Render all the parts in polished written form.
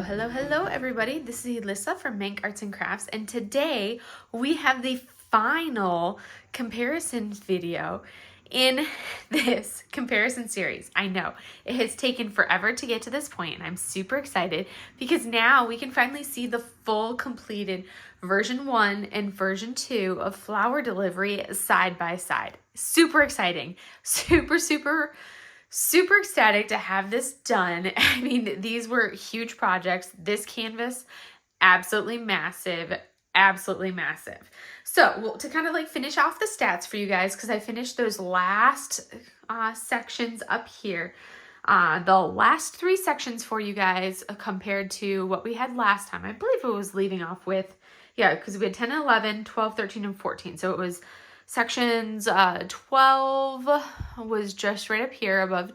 Hello, everybody. This is Alyssa from Mank Arts and Crafts, and today we have the final comparison video in this comparison series. I know it has taken forever to get to this point, and I'm super excited because now we can finally see the full completed version 1 and version 2 of flower delivery side by side. Super exciting. Super ecstatic to have this done. I mean, these were huge projects. This canvas, absolutely massive. So, well, to kind of like finish off the stats for you guys, because I finished those last sections up here. The last 3 sections for you guys compared to what we had last time. I believe it was leaving off with, yeah, because we had 10 and 11, 12, 13, and 14. So it was sections 12 was just right up here above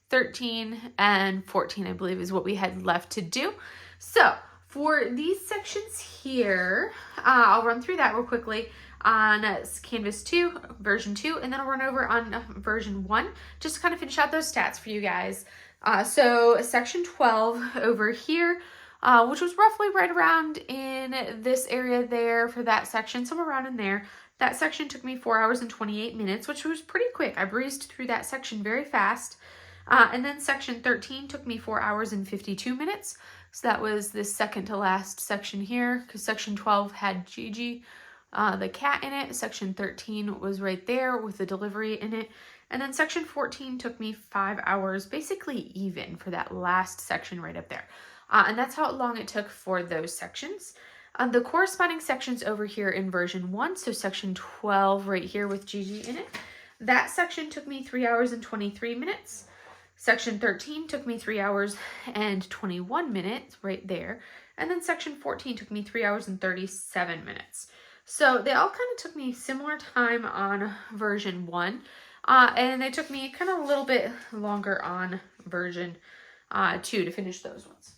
13, and 14 I believe is what we had left to do. So for these sections here, I'll run through that real quickly on canvas 2, version 2, and then I'll run over on version 1 just to kind of finish out those stats for you guys. So section 12 over here, which was roughly right around in this area there for that section, somewhere around in there. That section took me 4 hours and 28 minutes, which was pretty quick. I breezed through that section very fast. And then section 13 took me 4 hours and 52 minutes. So that was the second to last section here, because section 12 had Gigi, the cat, in it. Section 13 was right there with the delivery in it. And then section 14 took me 5 hours, basically even for that last section right up there. And that's how long it took for those sections. The corresponding sections over here in version 1, so section 12 right here with Gigi in it, that section took me 3 hours and 23 minutes. Section 13 took me 3 hours and 21 minutes right there. And then section 14 took me 3 hours and 37 minutes. So they all kind of took me similar time on version 1. And they took me kind of a little bit longer on version 2 to finish those ones.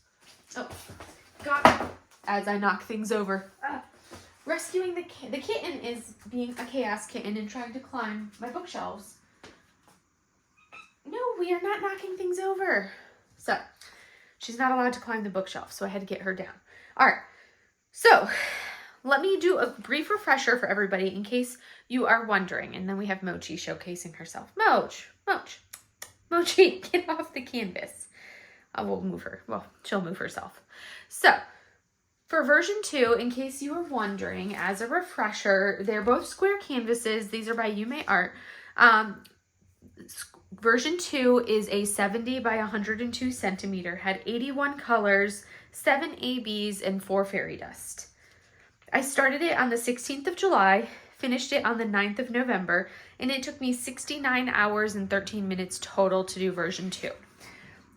Oh, got it. As I knock things over. Rescuing the kitten is being a chaos kitten and trying to climb my bookshelves. No, we are not knocking things over. So, she's not allowed to climb the bookshelf, so I had to get her down. All right, so let me do a brief refresher for everybody in case you are wondering. And then we have Mochi showcasing herself. Mochi, get off the canvas. I will move her. Well, she'll move herself. So, for version 2, in case you were wondering, as a refresher, they're both square canvases. These are by Yuumei Art. Version 2 is a 70 by 102 centimeter, had 81 colors, 7 ABs, and 4 fairy dust. I started it on the 16th of July, finished it on the 9th of November, and it took me 69 hours and 13 minutes total to do version 2.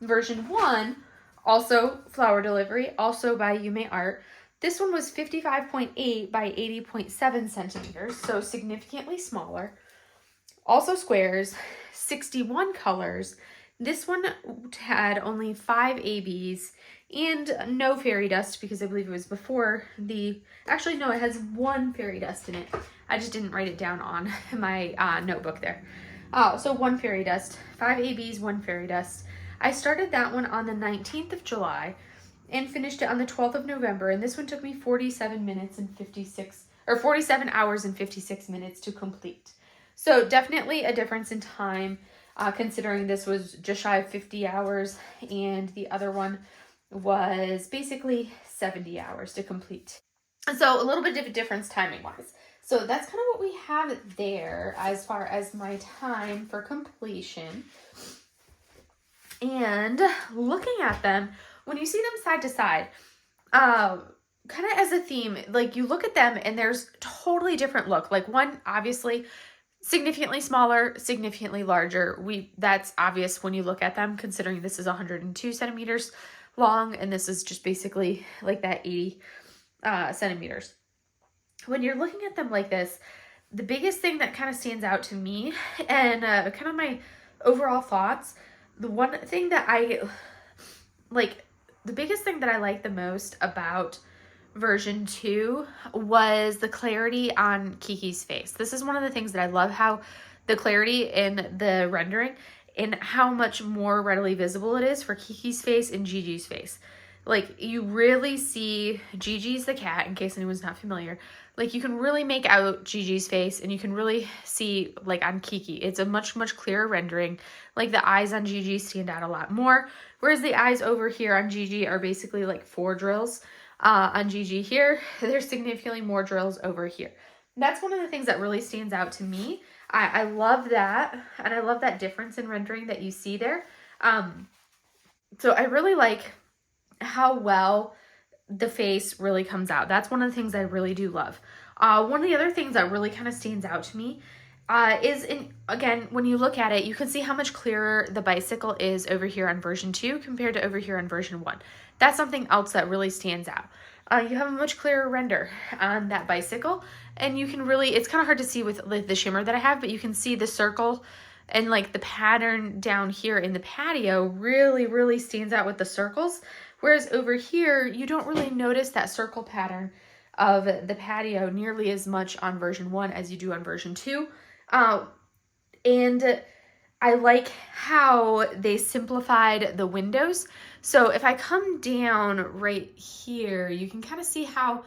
Version 1, also flower delivery, also by Yuumei Art. This one was 55.8 by 80.7 centimeters, so significantly smaller. Also squares, 61 colors. This one had only 5 ABs and no fairy dust because I believe it was before actually no, it has 1 fairy dust in it. I just didn't write it down on my notebook there. So 1 fairy dust, 5 ABs, 1 fairy dust. I started that one on the 19th of July and finished it on the 12th of November, and this one took me 47 hours and 56 minutes to complete. So definitely a difference in time, considering this was just shy of 50 hours and the other one was basically 70 hours to complete. So a little bit of a difference timing-wise. So that's kind of what we have there as far as my time for completion. And looking at them, when you see them side to side, kind of as a theme, like you look at them and there's totally different look. Like one, obviously, significantly smaller, significantly larger. That's obvious when you look at them, considering this is 102 centimeters long and this is just basically like that 80 centimeters. When you're looking at them like this, the biggest thing that kind of stands out to me and kind of my overall thoughts, the biggest thing that I like the most about version 2 was the clarity on Kiki's face. This is one of the things that I love, how the clarity in the rendering and how much more readily visible it is for Kiki's face and Gigi's face. Like, you really see Gigi's the cat, in case anyone's not familiar. Like, you can really make out Gigi's face, and you can really see, like, on Kiki. It's a much, much clearer rendering. Like, the eyes on Gigi stand out a lot more, whereas the eyes over here on Gigi are basically, like, 4 drills. On Gigi here, there's significantly more drills over here. That's one of the things that really stands out to me. I love that, and I love that difference in rendering that you see there. So I really like how well the face really comes out. That's one of the things I really do love. One of the other things that really kind of stands out to me is, again, when you look at it, you can see how much clearer the bicycle is over here on version 2 compared to over here on version 1. That's something else that really stands out. You have a much clearer render on that bicycle, and you can really, it's kind of hard to see with like the shimmer that I have, but you can see the circle and like the pattern down here in the patio really, really stands out with the circles. Whereas over here, you don't really notice that circle pattern of the patio nearly as much on version 1 as you do on version 2. And I like how they simplified the windows. So if I come down right here, you can kind of see how,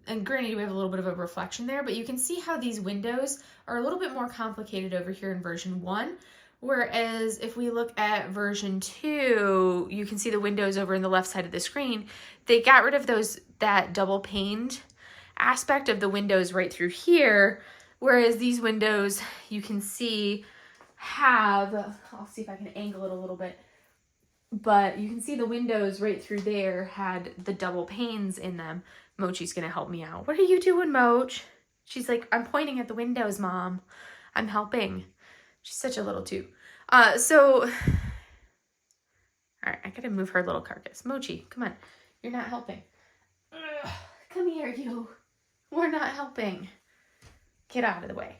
and granted we have a little bit of a reflection there, but you can see how these windows are a little bit more complicated over here in version 1. Whereas if we look at version 2, you can see the windows over in the left side of the screen. They got rid of that double paned aspect of the windows right through here. Whereas these windows, you can see have, I'll see if I can angle it a little bit, but you can see the windows right through there had the double panes in them. Mochi's gonna help me out. What are you doing, Moch? She's like, I'm pointing at the windows, Mom. I'm helping. She's such a little toot. All right, I gotta move her little carcass. Mochi, come on. You're not helping. Ugh, come here, you. We're not helping. Get out of the way.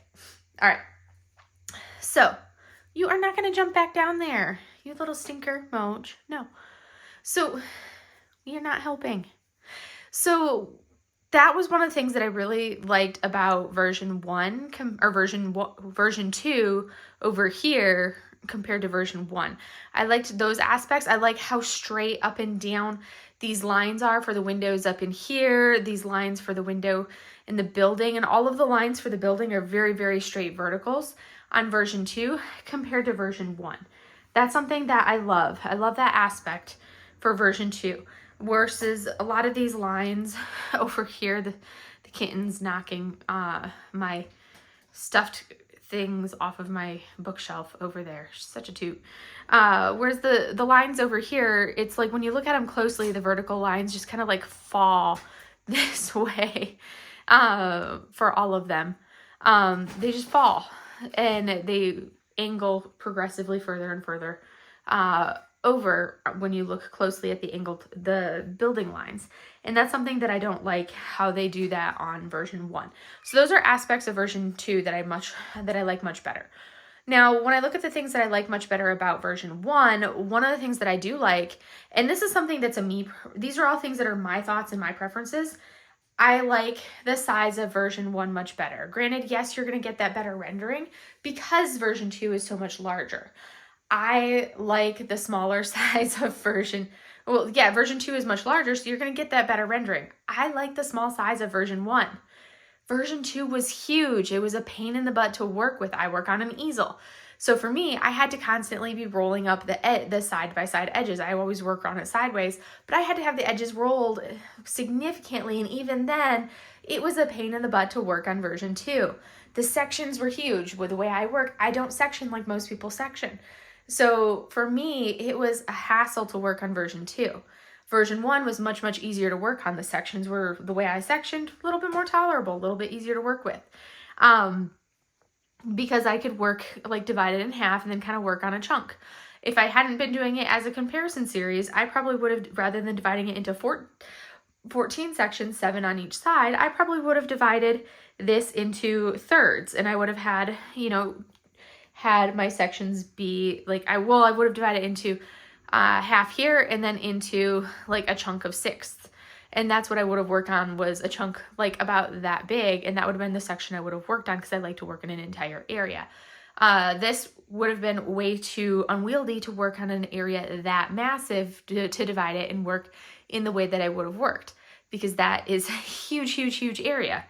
All right. So, you are not gonna jump back down there. You little stinker, Moch. No. So, you're not helping. So, that was one of the things that I really liked about version 1 or version 2 over here compared to version 1. I liked those aspects. I like how straight up and down these lines are for the windows up in here, these lines for the window in the building, and all of the lines for the building are very, very straight verticals on version 2 compared to version 1. That's something that I love. I love that aspect for version 2. Versus a lot of these lines over here, the kitten's knocking my stuffed things off of my bookshelf over there. She's such a toot. Whereas the lines over here, it's like when you look at them closely, the vertical lines just kind of like fall this way for all of them. They just fall and they angle progressively further and further over when you look closely at the building lines. And that's something that I don't like how they do that on version 1. So those are aspects of version 2 that I like much better. Now, when I look at the things that I like much better about version 1, one of the things that I do like, and this is something that's these are all things that are my thoughts and my preferences. I like the size of version 1 much better. Granted, yes, you're going to get that better rendering because version 2 is so much larger. I like the smaller size of version. Well, yeah, version 2 is much larger, so you're going to get that better rendering. I like the small size of version 1. Version 2 was huge. It was a pain in the butt to work with. I work on an easel. So for me, I had to constantly be rolling up the side-by-side edges. I always work on it sideways, but I had to have the edges rolled significantly, and even then, it was a pain in the butt to work on version 2. The sections were huge. With the way I work, I don't section like most people section. So for me, it was a hassle to work on version 2. Version 1 was much, much easier to work on. The sections were, the way I sectioned, a little bit more tolerable, a little bit easier to work with. Because I could work, like divide it in half and then kind of work on a chunk. If I hadn't been doing it as a comparison series, I probably would have, rather than dividing it into 14 sections, 7 on each side, I probably would have divided this into thirds. And I would have had, had my sections be like, I would have divided into half here and then into like a chunk of sixths. And that's what I would have worked on, was a chunk like about that big. And that would have been the section I would have worked on because I like to work in an entire area. This would have been way too unwieldy to work on an area that massive to divide it and work in the way that I would have worked, because that is a huge, huge, huge area.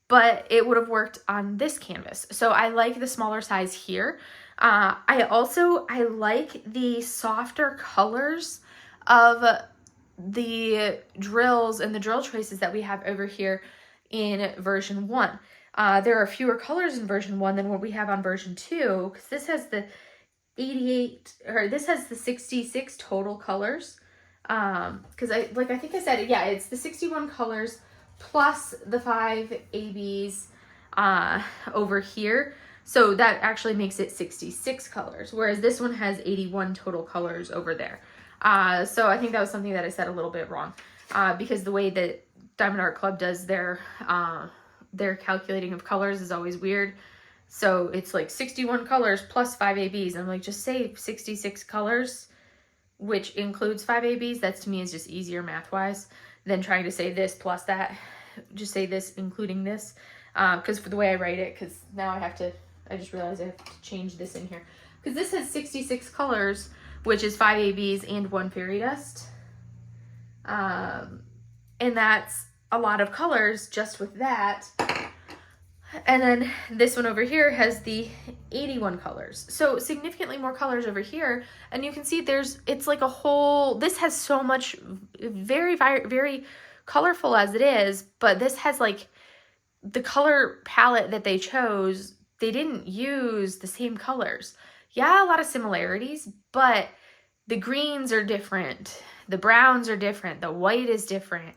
But it would have worked on this canvas. So I like the smaller size here. I like the softer colors of the drills and the drill choices that we have over here in version 1. There are fewer colors in version 1 than what we have on version 2, because this has the 88, or this has the 66 total colors. Because I think I said, yeah, it's the 61 colors plus the 5 ABs over here. So that actually makes it 66 colors, whereas this one has 81 total colors over there. So I think that was something that I said a little bit wrong, because the way that Diamond Art Club does their calculating of colors is always weird. So it's like 61 colors plus 5 ABs. I'm like, just say 66 colors, which includes 5 ABs. That to me is just easier math-wise than trying to say this plus that. Just say this including this, because for the way I write it, because now I just realized I have to change this in here. Because this has 66 colors, which is 5 ABs and 1 fairy dust. And that's a lot of colors just with that. And then this one over here has the 81 colors. So significantly more colors over here. And you can see it's like a whole, this has so much, very, very, very colorful as it is, but this has like the color palette that they chose, they didn't use the same colors. Yeah, a lot of similarities, but the greens are different. The browns are different. The white is different.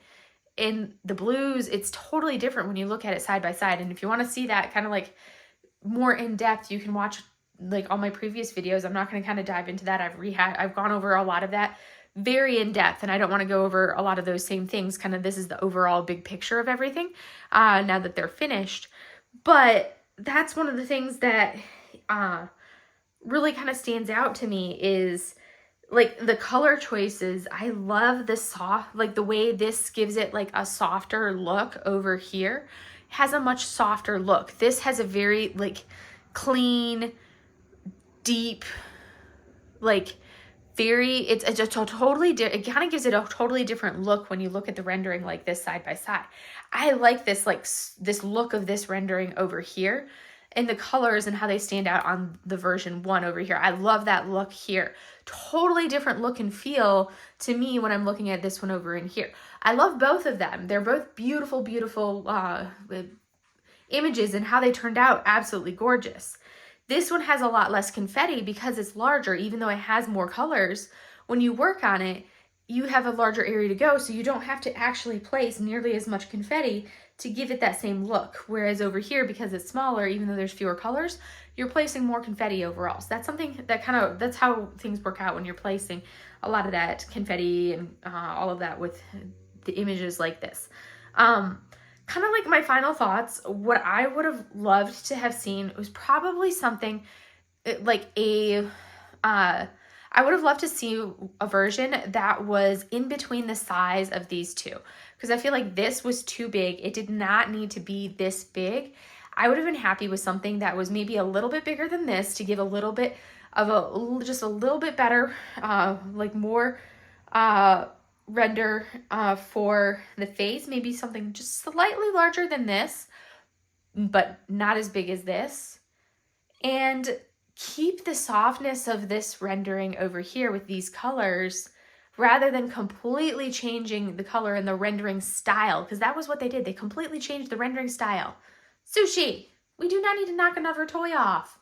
In the blues, it's totally different when you look at it side by side. And if you want to see that kind of like more in depth, you can watch like all my previous videos. I'm not going to kind of dive into that. I've gone over a lot of that very in depth, and I don't want to go over a lot of those same things. Kind of this is the overall big picture of everything now that they're finished. But that's one of the things that really kind of stands out to me is like the color choices. I love the soft, like the way this gives it like a softer look over here. It has a much softer look. This has a very like clean, deep, like very, it's a totally, it kind of gives it a totally different look when you look at the rendering like this side by side. I like this, like this look of this rendering over here, and the colors and how they stand out on the version 1 over here. I love that look here. Totally different look and feel to me when I'm looking at this one over in here. I love both of them. They're both beautiful, beautiful images, and how they turned out, absolutely gorgeous. This one has a lot less confetti because it's larger, even though it has more colors. When you work on it, you have a larger area to go, so you don't have to actually place nearly as much confetti to give it that same look. Whereas over here, because it's smaller, even though there's fewer colors, you're placing more confetti overall. So that's something that that's how things work out when you're placing a lot of that confetti and all of that with the images like this. Kind of like my final thoughts, what I would have loved to have seen was probably something like I would have loved to see a version that was in between the size of these two, because I feel like this was too big. It did not need to be this big. I would have been happy with something that was maybe a little bit bigger than this to give a little bit of just a little bit better, like more render for the face. Maybe something just slightly larger than this, but not as big as this. And keep the softness of this rendering over here with these colors, rather than completely changing the color and the rendering style, because that was what they did. They completely changed the rendering style. Sushi, we do not need to knock another toy off.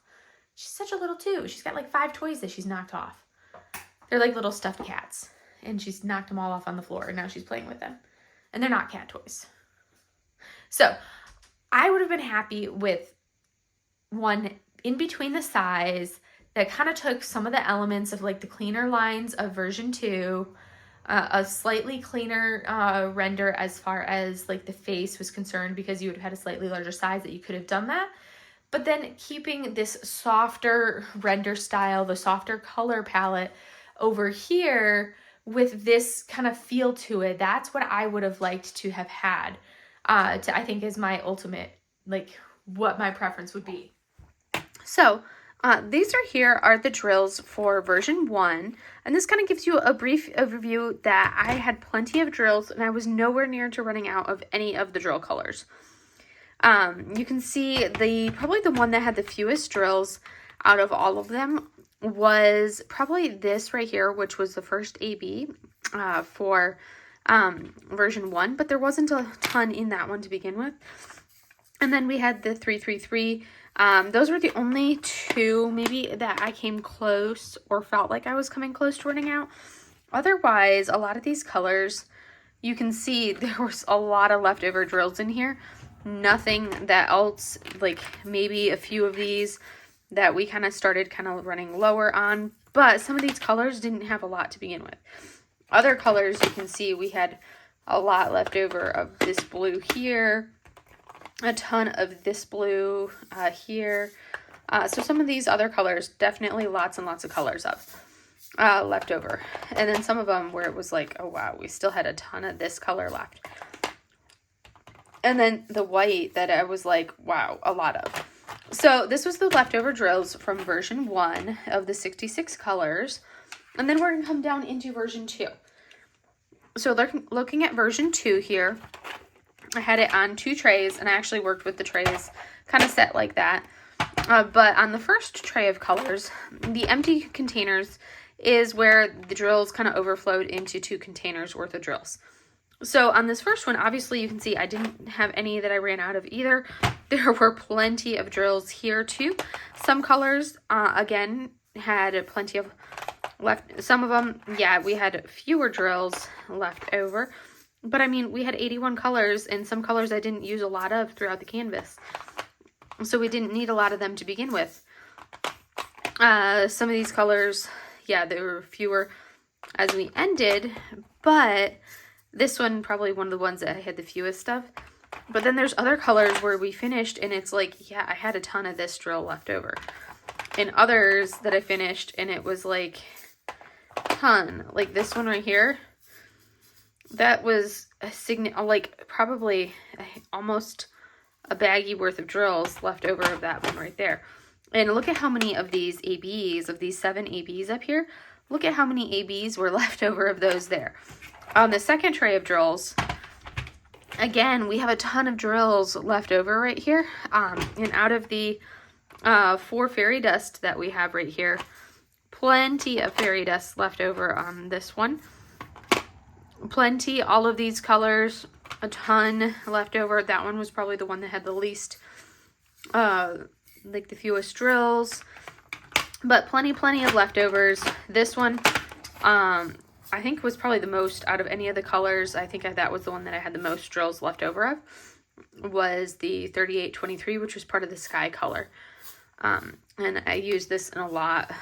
She's such a little too. She's got like 5 toys that she's knocked off. They're like little stuffed cats, and she's knocked them all off on the floor, and now she's playing with them. And they're not cat toys. So I would have been happy with one in between the size that kind of took some of the elements of like the cleaner lines of version 2, a slightly cleaner render as far as like the face was concerned, because you would have had a slightly larger size that you could have done that. But then keeping this softer render style, the softer color palette over here with this kind of feel to it. That's what I would have liked to have had, I think is my ultimate, like what my preference would be. So These are the drills for version 1, and this kind of gives you a brief overview that I had plenty of drills and I was nowhere near to running out of any of the drill colors. You can see probably the one that had the fewest drills out of all of them was probably this right here, which was the first AB for version 1, but there wasn't a ton in that one to begin with. And then we had the 333. Those were the only two maybe that I came close or felt like I was coming close to running out. Otherwise, a lot of these colors, you can see there was a lot of leftover drills in here. Nothing that else, like maybe a few of these that we kind of started running lower on, but some of these colors didn't have a lot to begin with. Other colors, you can see we had a lot left over of this blue here, a ton of this blue here. So some of these other colors, definitely lots and lots of colors left over. And then some of them where it was like, oh wow, we still had a ton of this color left. And then the white that I was like, wow, a lot of. So this was the leftover drills from version 1 of the 66 colors. And then we're going to come down into version 2. So looking at version 2 here, I had it on 2 trays, and I actually worked with the trays kind of set like that. But on the first tray of colors, the empty containers is where the drills kind of overflowed into 2 containers worth of drills. So on this first one, obviously you can see I didn't have any that I ran out of either. There were plenty of drills here too. Some colors, again, had plenty of left. Some of them, yeah, we had fewer drills left over. But I mean, we had 81 colors, and some colors I didn't use a lot of throughout the canvas. So we didn't need a lot of them to begin with. Some of these colors, yeah, there were fewer as we ended, but this one probably one of the ones that I had the fewest of. But then there's other colors where we finished, and it's like, yeah, I had a ton of this drill left over. And others that I finished, and it was like, ton. Like this one right here. That was probably almost a baggie worth of drills left over of that one right there. And look at how many of these ABs, of these 7 ABs up here, look at how many ABs were left over of those there. On the second tray of drills, again, we have a ton of drills left over right here. And out of the 4 fairy dust that we have right here, plenty of fairy dust left over on this one. Plenty, all of these colors, a ton left over. That one was probably the one that had the least, like the fewest drills, but plenty of leftovers. This one, I think was probably the most out of any of the colors. I think that was the one that I had the most drills left over of, was the 3823, which was part of the sky color. And I used this in a lot,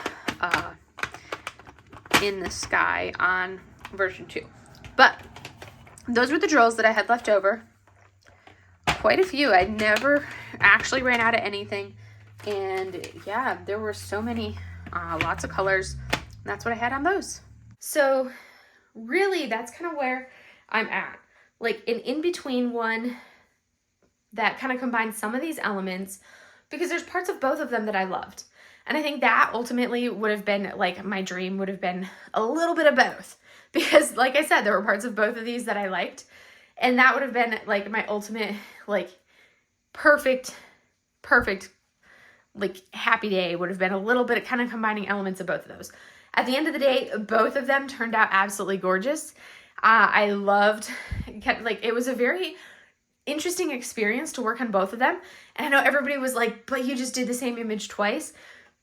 in the sky on version 2. But those were the drills that I had left over. Quite a few. I never actually ran out of anything. And yeah, there were so many, lots of colors. That's what I had on those. So really, that's kind of where I'm at. Like an in-between one that kind of combines some of these elements, because there's parts of both of them that I loved. And I think that ultimately would have been, like, my dream would have been a little bit of both. Because, like I said, there were parts of both of these that I liked. And that would have been, like, my ultimate, like, perfect, like, happy day would have been a little bit of kind of combining elements of both of those. At the end of the day, both of them turned out absolutely gorgeous. I loved, like, it was a very interesting experience to work on both of them. And I know everybody was like, but you just did the same image twice.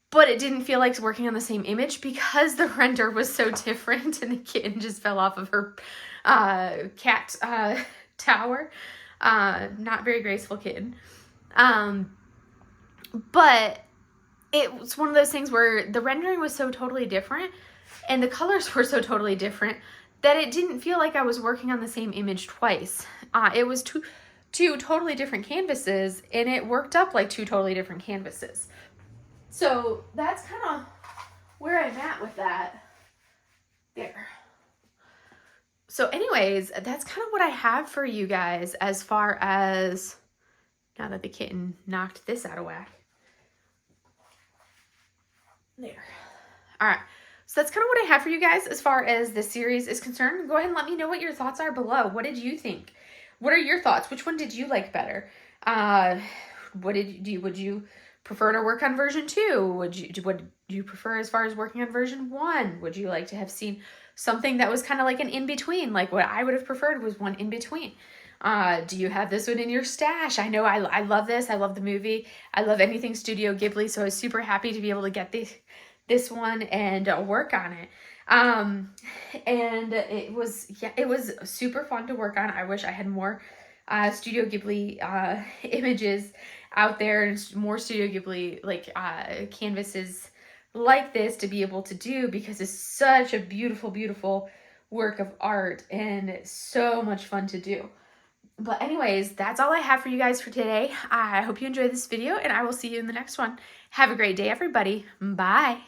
But it didn't feel like working on the same image because the render was so different and the kitten just fell off of her cat tower. Not very graceful kitten. But it was one of those things where the rendering was so totally different and the colors were so totally different that it didn't feel like I was working on the same image twice. It was two totally different canvases, and it worked up like 2 totally different canvases. So that's kind of where I'm at with that. There. So anyways, that's kind of what I have for you guys as far as, now that the kitten knocked this out of whack. There. All right. So that's kind of what I have for you guys as far as this series is concerned. Go ahead and let me know what your thoughts are below. What did you think? What are your thoughts? Which one did you like better? Would you prefer to work on version 2? Would you prefer as far as working on version 1? Would you like to have seen something that was kind of like an in-between? Like what I would have preferred was one in between. Do you have this one in your stash? I know I love this. I love the movie. I love anything Studio Ghibli, so I was super happy to be able to get this one and work on it. And it was super fun to work on. I wish I had more Studio Ghibli images out there and more Studio Ghibli like canvases like this to be able to do, because it's such a beautiful work of art and it's so much fun to do. But anyways, that's all I have for you guys for today. I hope you enjoyed this video and I will see you in the next one. Have a great day, everybody. Bye.